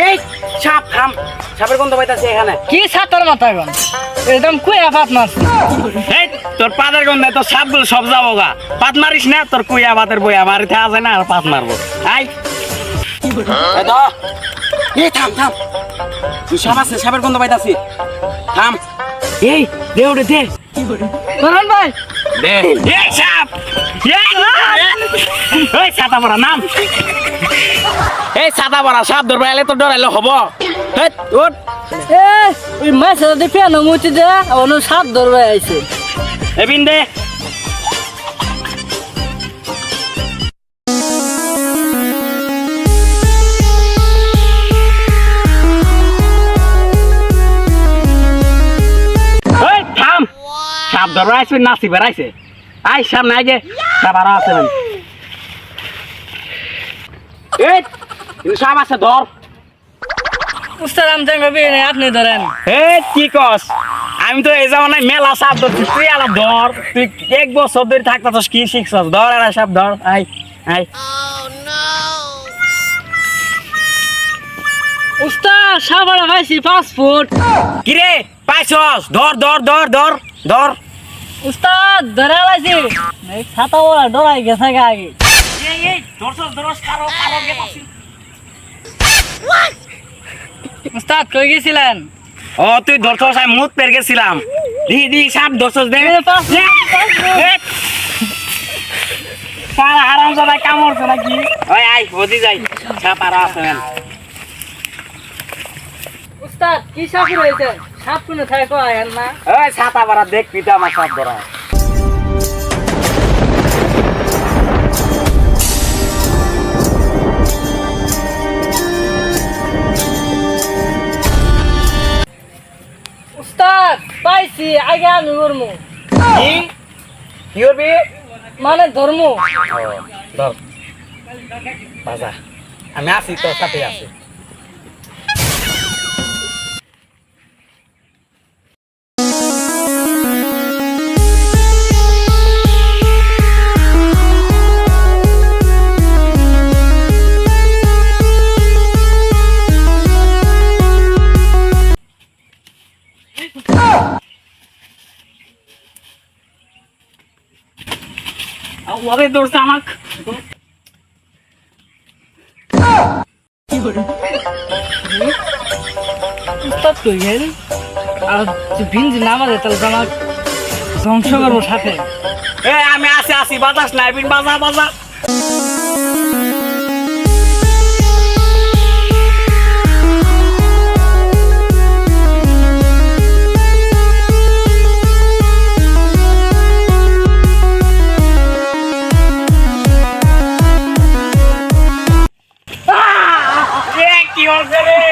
এই সাপ থাম, সাপের গন্ধ পাইতাছি এখানে। কি ছাতর মাথা গন একদম কুয়া পাত মারছ। এই তোর পাতের গন্ধে তো সাপগুলো সব যাবো গা। পাত মারিস না, তোর কুইয়া পাতের বইয়া মারিতে আছে না, আর পাত মারবো। আই এই থাম থাম, তুই সাপ আছে, সাপের গন্ধ পাইতাছি। থাম, এই দে ওরে দে। ধরন ভাই দে এই সাপ, এই ছাতা পরা নাম। এই ছাতা পরা সাপ ধরবে এলে তো ডরাইলে হব। উঠ এ ওই মাছ যদি পেন মুচি দে অন্য সাপ ধরবে আইছে। এবিন দে। থাম, সাপ ধরবে আইসবে, নাচি বেড়াইছে। আই সামনে আগে সাপ আরো আছে। এই সাপ আছে, ধর। উস্তাদ আম জাঙ্গাবি আপনি ধরেন। এই কি কস, আমি তো এই জামানায় মেলা সাপ ধরছি, তুই আলাদা ধর। তুই এক বছর ধরে থাকতাস, কি শিখছস? ধর আর সাপ ধর। আই আই উস্তাদ সাবাড়া ভাইছি 5 ফুট। কিরে পাইছস? ধর ধর ধর ধর ধর। উস্তাদ ধরে লাইছি এই ছাতা ওরা ডরাই গেছে আগে। এই ধরছস ধরস কারো কারো গেতাছি। উস্তাদ কই গেছিলেন? ও তুই ধরছস, আমি মুত পের গেছিলাম। দি দি সাপ ধরছস দে। সারা হারাম জাদা কামড়ছ নাকি? ওই আই ওদি যাই, সাপ আর আছে। উস্তাদ কি সাপ রয়েছে? সাপ কোন থাকে কয় না? ওই ছাতা পারা দেখবি তো আমার সাপ ধরা। উস্তাদ পাইছি, আগে আমি করবো। কি কি করবি? মানে ধর্ম। ধর বাজা, আমি আছি তোর সাথে আছি। ওরে দৌড়ছে আমাক। উস্তাদ কই গেল? আর ভিঞ্জ নামাজে তাহলে আমার ধ্বংস করবো সাথে। এ আমি আছি আছি, বাজাস না বিন, বাজা বাজা। কি হচ্ছে রে?